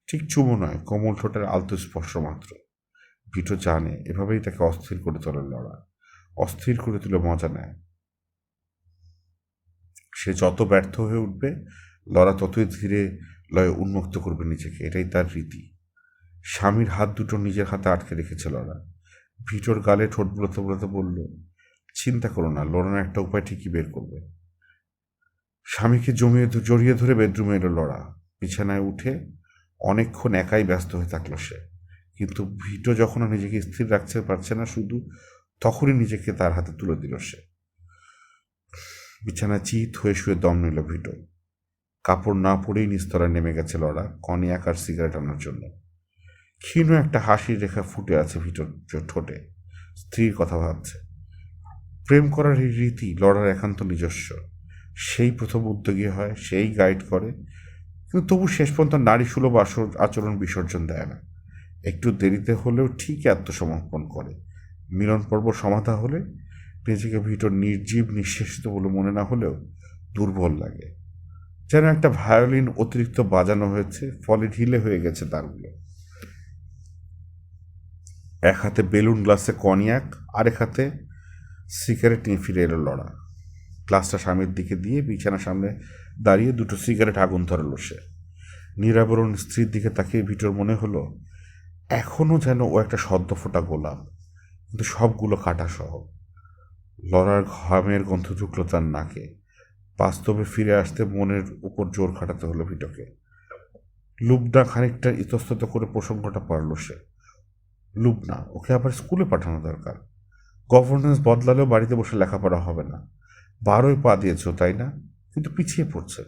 ঠিক চুমু নয়, কোমল ঠোঁটের আলতো স্পর্শ মাত্র। ভিটো জানে এভাবেই তাকে অস্থির করে তোলে লড়া, অস্থির করে তুলে মজা নেয়। সে যত ব্যর্থ হয়ে উঠবে, লড়া ততই ধীরে লয়ে উন্মুক্ত করবে নিজেকে, এটাই তার রীতি। স্বামীর হাত দুটো নিজের হাতে আটকে রেখেছে লড়া। ভিটোর গালে ঠোঁট বুলাতে বুলাতে বলল, চিন্তা করো না, লড়ানো একটা উপায় ঠিকই বের করবে। স্বামীকে জড়িয়ে ধরে বেডরুমে এলো লড়া। বিছানায় উঠে অনেকক্ষণ একাই ব্যস্ত হয়ে থাকলো সে। কিন্তু ভিটো যখন নিজেকে স্থির রাখতে পারছে না শুধু, তখনই নিজেকে তার হাতে তুলে দিল সে। বিছানায় চিত হয়ে শুয়ে দম নিল ভিটো। কাপড় না পরেই নিস্তলায় নেমে গেছে লড়া কনিয়াক আর সিগারেট আনার জন্য। ক্ষীণ একটা হাসির রেখা ফুটে আছে ভিটোর ঠোঁটে। স্ত্রীর কথা ভাবছে। প্রেম করার এই রীতি লড়ার একান্ত নিজস্ব। সেই প্রথম উদ্যোগী হয়, সেই গাইড করে, কিন্তু তবু শেষ পর্যন্ত নারী সুলভ আচরণ বিসর্জন দেয় না। একটু দেরিতে হলেও ঠিকই আত্মসমর্পণ করে। মিলন পর্ব সমাধা হলে নিজেকে ভিতর নির্জীব নিঃশেষিত বলে মনে না হলেও দুর্বল লাগে, যেন একটা ভায়োলিন অতিরিক্ত বাজানো হয়েছে, ফলে ঢিলে হয়ে গেছে তারগুলো। এক হাতে বেলুন গ্লাসে কনিয়াক, আরেক হাতে সিগারেট নিয়ে ফিরে এলো লড়া। গ্লাসটা স্বামীর দিকে দিয়ে বিছানার সামনে দাঁড়িয়ে দুটো সিগারেট আগুন ধরালো সে। নিরাবরণ স্ত্রীর দিকে তাকিয়ে ভিটোর মনে হলো এখনো যেন ও একটা সদ্য ফোটা গোলাপ, কিন্তু সবগুলো কাটা সহ। লড়ার ঘামের গন্ধ ঢুকলো তার নাকে। বাস্তবে ফিরে আসতে মনের উপর জোর খাটাতে হলো ভিটোকে। লুবনা খানিকটা ইতস্তত করে প্রসঙ্গটা পারল সে। লুবনা, ওকে আবার স্কুলে পাঠানো দরকার। গভর্নেন্স বদলালেও বাড়িতে বসে লেখাপড়া হবে না। 12ই পা দিয়েছ তাই না, কিন্তু পিছিয়ে পড়ছে।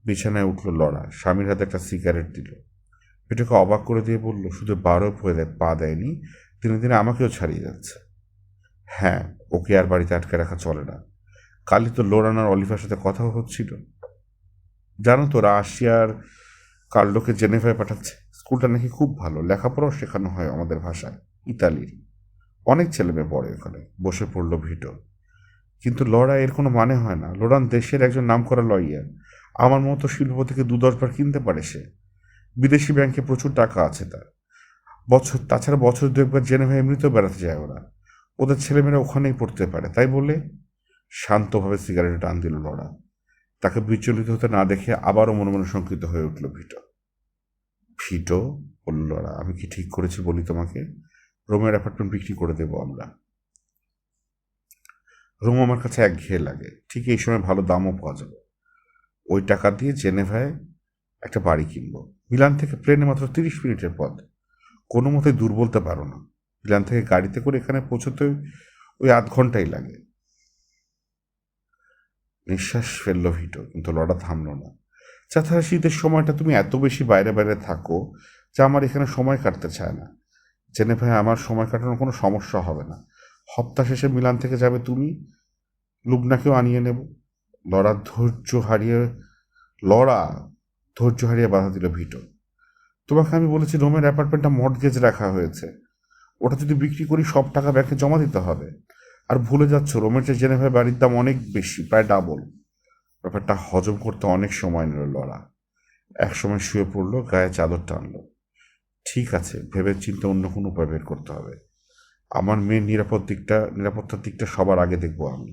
বিছানায় উঠল লড়া, স্বামীর হাতে একটা সিগারেট দিল। ভিটোকে অবাক করে দিয়ে বলল, শুধু 12 পা দেয়নি, দিনে দিনে আমাকেও ছাড়িয়ে যাচ্ছে। হ্যাঁ, ওকে আর বাড়িতে আটকে রাখা চলে না। কালই তো লোরান আর অলিভার সাথে কথাও হচ্ছিল। জানো তো, রাশিয়ার কার্লোকে জেনেভায় পাঠাচ্ছে। স্কুলটা নাকি খুব ভালো, লেখাপড়াও শেখানো হয় আমাদের ভাষায়, ইতালির। অনেক ছেলে মেয়ে পড়ে ওখানে। বসে পড়ল ভিটো। কিন্তু লড়া, এর কোনো মানে হয় না। লোরান দেশের একজন নামকরা লয়ার। আমার মতো শিল্পপতিকে 2-10 বার কিনতে পারে সে। বিদেশি ব্যাংকে প্রচুর টাকা আছে তার। তাছাড়া বছর 2-1 জেনেভায় এমনিতেও বেড়াতে যায় ওরা। ওদের ছেলেমেয়েরা ওখানেই পড়তে পারে, তাই বলে। শান্তভাবে সিগারেটে টান দিল লড়া। তাকে বিচলিত হতে না দেখে আবারও মনে মনে শঙ্কিত হয়ে উঠল ভিটো। ভিটো, বলল লড়া, আমি কি ঠিক করেছি বলি তোমাকে? রোমের অ্যাপার্টমেন্ট বিক্রি করে দেবো আমরা। রোম আমার কাছে একঘেয়ে লাগে, ঠিক এই সময় ভালো দামও পাওয়া যাবে। ওই টাকা দিয়ে জেনেভায় একটা বাড়ি কিনবো। মিলান থেকে প্লেনে মাত্র 30 মিনিটের পথ। কোনো মতে দূর বলতে পারো না। মিলান থেকে গাড়িতে করে এখানে পৌঁছতে ওই 8 ঘন্টাই লাগে। নিঃশ্বাস ফেলল ভিটো, কিন্তু লড়া থামল না। তাছাড়া শীতের সময়টা তুমি এত বেশি বাইরে বাইরে থাকো যে আমার এখানে সময় কাটতে চায় না। জেনেভায় আমার সময় কাটানোর কোনো সমস্যা হবে না। হপ্তা শেষে মিলান থেকে যাবে তুমি, লুবনাকেও আনিয়ে নেব। লড়া ধৈর্য হারিয়ে লড়া ধৈর্য হারিয়ে বাধা দিল ভিটো। তোমাকে আমি বলেছি রোমের অ্যাপার্টমেন্টটা মর্টগেজ রাখা হয়েছে, ওটা যদি বিক্রি করি সব টাকা ব্যাংকে জমা দিতে হবে। আর ভুলে যাচ্ছ রোমের চেয়ে জেনেভায় বাড়ির দাম অনেক বেশি, প্রায় ডাবল। ব্যাপারটা হজম করতে অনেক সময় নিল লড়া। একসময় শুয়ে পড়লো, গায়ে চাদর টানলো। ঠিক আছে, ভেবে চিন্তে অন্য কোনো উপায় বের করতে হবে। আমার মেয়ের নিরাপত্তার দিকটা সবার আগে দেখবো আমি।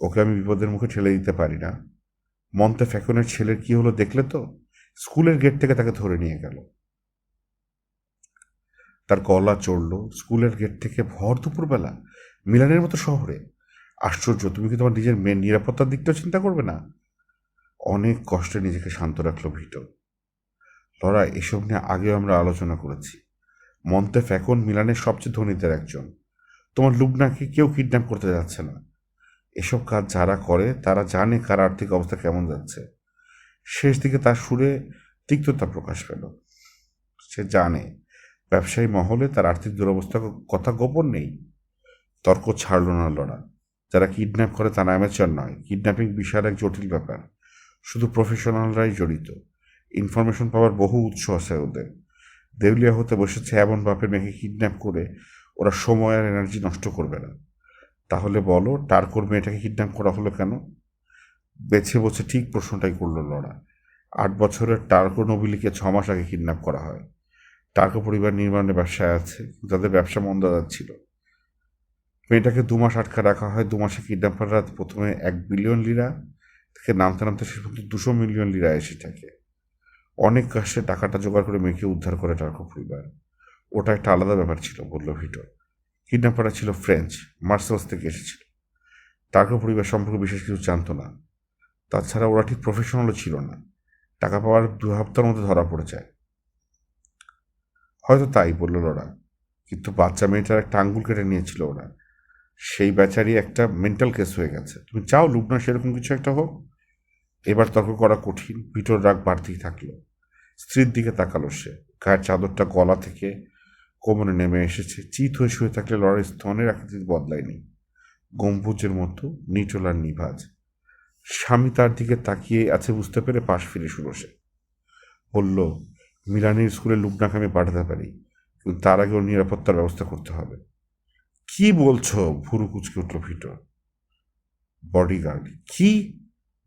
ওকে আমি বিপদের মুখে ঠেলে দিতে পারি না। মন্তে ফ্যাকনের ছেলের কি হলো দেখলে তো? স্কুলের গেট থেকে তাকে ধরে নিয়ে গেল। তার গলা চড়ল। স্কুলের গেট থেকে ভর দুপুরবেলা, মিলানের মতো শহরে? আশ্চর্য, তুমি কি তোমার নিজের মেয়ের নিরাপত্তার দিকটাও চিন্তা করবে না? অনেক কষ্টে নিজেকে শান্ত রাখলো ভিটো। লড়া, এসব নিয়ে আগেও আমরা আলোচনা করেছি। মন্তে ফ্যাকন মিলানের সবচেয়ে ধনীদের একজন। তোমার লুবনাকে কেউ কিডন্যাপ করতে যাচ্ছে না। এসব কাজ যারা করে তারা জানে কার আর্থিক অবস্থা কেমন যাচ্ছে। শেষ দিকে তার সুরে তিক্ততা প্রকাশ পেল। সে জানে ব্যবসায়ী মহলে তার আর্থিক দুরবস্থার কথা গোপন নেই। তর্ক ছাড়ল না লড়া। যারা কিডন্যাপ করে তারা অ্যামেচার নয়। কিডন্যাপিং বিশাল এক জটিল ব্যাপার, শুধু প্রফেশনালরাই জড়িত। ইনফরমেশন পাওয়ার বহু উৎস আছে ওদের। দেউলিয়া হতে বসেছে এমন বাপের মেয়েকে কিডন্যাপ করে ওরা সময় আর এনার্জি নষ্ট করবে না। তাহলে বলো, টার্কোর মেয়েটাকে কিডন্যাপ করা হলো কেন? বেছে বসে ঠিক প্রশ্নটাই করল লড়া। 8 বছরের টার্কো নবিলিকে 6 মাস আগে কিডন্যাপ করা হয়। টার্কো পরিবার নির্মাণের ব্যবসায় আছে, যাদের ব্যবসা মন্দ যাচ্ছিল। মেয়েটাকে 2 মাস আটকা রাখা হয়। 2 মাসে কিডন্যাপাররা প্রথমে 1 বিলিয়ন লিরা থেকে নামতে নামতে শেষ পর্যন্ত 200 মিলিয়ন লিরা এসে থাকে। অনেক কষ্টে টাকাটা জোগাড় করে মেয়েকে উদ্ধার করে টার্কো পরিবার। ওটা একটা আলাদা ব্যাপার ছিল, বলল ভিটো। কিডন্যাপাররা ছিল ফ্রেঞ্চ, মার্সেলস থেকে এসেছিল। টার্কো পরিবার সম্পর্কে বিশেষ কিছু জানতো না। তাছাড়া ওরা ঠিক প্রফেশনালও ছিল না। টাকা পাওয়ার 2 সপ্তাহের মধ্যে ধরা পড়ে যায়। হয়তো তাই, বলল লড়া। কিন্তু বাচ্চা মেয়েটার একটা আঙ্গুল কেটে নিয়েছিল ওরা। সেই বেচারি একটা মেন্টাল কেস হয়ে গেছে। তুমি চাও লুবনা সেরকম কিছু একটা হোক? এবার তর্ক করা কঠিন। ভিটোর রাগ বাড়তেই থাকলো। স্ত্রীর দিকে তাকালো সে। গায়ের চাদরটা গলা থেকে কোমরে নেমে এসেছে। চিত হয়ে শুয়ে থাকলে লড়াই স্তনের আকৃতি বদলায়নি, গম্বুজের মতো নিটোল আর নিভাজ। স্বামী তার দিকে তাকিয়ে আছে বুঝতে পেরে পাশ ফিরে শুলো সে। বলল, মিলানের স্কুলে লুবনাকে আমি পাঠাতে পারি, কিন্তু তার আগে ওর নিরাপত্তার ব্যবস্থা করতে হবে। কি বলছো? ভুরু কুচকে উঠল ভিটো। বডিগার্ড? কি?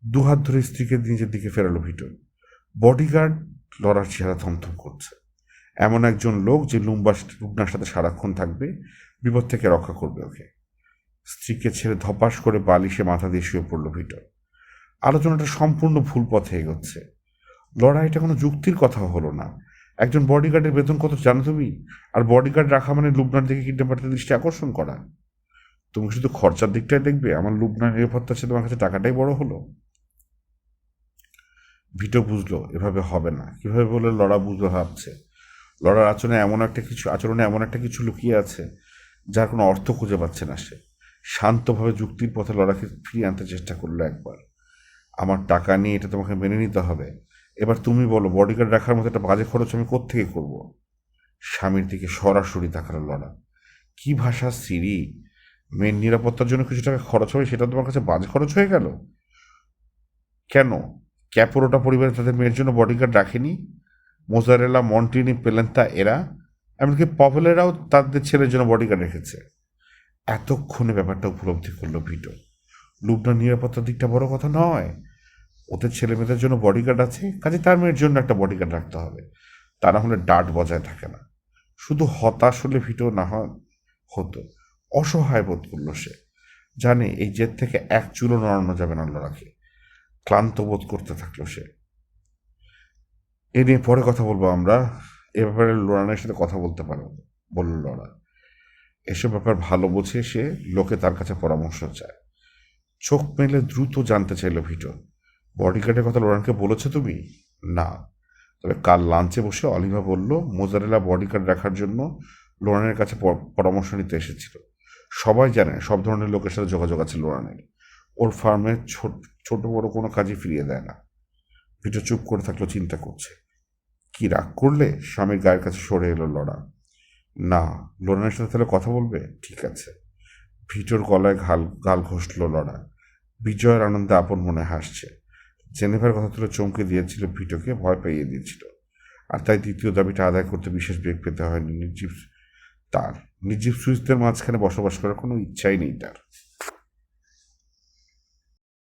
দুহাত ধরে স্ত্রীকে নিজের দিকে ফেরালো ভিটো। বডিগার্ড? লড়ার চেহারা থমথম করছে। এমন একজন লোক যে লুবনার সাথে সারাক্ষণ থাকবে, বিপদ থেকে রক্ষা করবে ওকে। স্ত্রীকে ছেড়ে ধপাস করে বালিশে মাথা দিয়ে শুয়ে পড়ল ভিটো। আলোচনাটা সম্পূর্ণ ভুল পথে এগোচ্ছে। লড়াইটা কোনো যুক্তির কথা হলো না। একজন বডিগার্ডের বেতন কত জানো তুমি? আর বডিগার্ড রাখা মানে লুবনার দিকে কিডন্যাপারদের দৃষ্টি আকর্ষণ করা। তুমি শুধু খরচার দিকটাই দেখবে? আমার লুবনার নিরাপত্তা ছিল, তোমার কাছে টাকাটাই বড় হলো। ভিটো বুঝলো এভাবে হবে না। কিভাবে বলে লড়া বুঝলো ভাবছে। লড়ার আচরণে এমন একটা কিছু লুকিয়ে আছে যার কোনো অর্থ খুঁজে পাচ্ছে না সে। শান্তভাবে যুক্তির পথে লড়াকে ফিরিয়ে আনতে চেষ্টা করলো একবার। আমার টাকা নিয়ে এটা তোমাকে মেনে নিতে হবে। এবার তুমি বলো, বডিগার্ড রাখার মতো একটা বাজে খরচ আমি কোত্থেকে করব? স্বামীর দিকে সরাসরি তাকালো লড়া। কি ভাষা সিরি! মেয়ের নিরাপত্তার জন্য কিছু টাকা খরচ হবে, সেটা তোমার কাছে বাজে খরচ হয়ে গেল? কেন? ক্যাপোরোটা পরিবারে তাদের মেয়ের জন্য বডিগার্ড রাখেনি? মোজারেলা, মন্টিনি, পেলেন্তা এরা, এমনকি পভেলেরাও তাদের ছেলের জন্য বডিগার্ড রেখেছে। এতক্ষণে ব্যাপারটা উপলব্ধি করলো ভিটো। লুবনার নিরাপত্তার দিকটা বড় কথা নয়। ওদের ছেলে মেয়েদের জন্য বডিগার্ড আছে, কাজে তার মেয়ের জন্য একটা বডিগার্ড রাখতে হবে। তা না হলে ডাট বজায় থাকে না। শুধু হতাশ হলে ভিটো না হতো। অসহায় বোধ করলো সে। জানে এই জেদ থেকে এক চুলও নড়ানো যাবে না লড়াকে। ক্লান্ত বোধ করতে থাকলো সে। এ নিয়ে পরে কথা বলবো আমরা। এ ব্যাপারে লোরানের সাথে কথা বলতে পারো, বলল লড়া। এসব ব্যাপার ভালো বোঝে সে, লোকে তার কাছে পরামর্শ চায়। চোখ মেলে দ্রুত জানতে চাইল ভিটো, বডিগার্ডের কথা লোরানকে বলেছো তুমি? না, তবে কাল লাঞ্চে বসে অলিভা বলল মোজারেলা বডিগার্ড রাখার জন্য লোরানের কাছে পরামর্শ নিতে এসেছিল। সবাই জানে সব ধরনের লোকের সাথে যোগাযোগ আছে লোরানের। ওর ফার্মে ছোট বড় কোনো কাজই ফিরিয়ে দেয় না। ভিটো চুপ করে থাকলো, চিন্তা করছে। কি রাগ করলে? স্বামীর গায়ের কাছে সরে এলো লরা। না। লোরেনের সাথে তাহলে কথা বলবে? ঠিক আছে। ভিটোর গলায় গাল ঘষল লরা। বিজয়ের আনন্দে আপন মনে হাসছে। জেনেভার কথা তুলে চমকে দিয়েছিল, ভিটোকে ভয় পাইয়ে দিয়েছিল। আর তাই দ্বিতীয় দাবিটা আদায় করতে বিশেষ বেগ পেতে হয়নি। তার নির্জীব সুইসদের মাঝখানে বসবাস করার কোনো ইচ্ছাই নেই তার।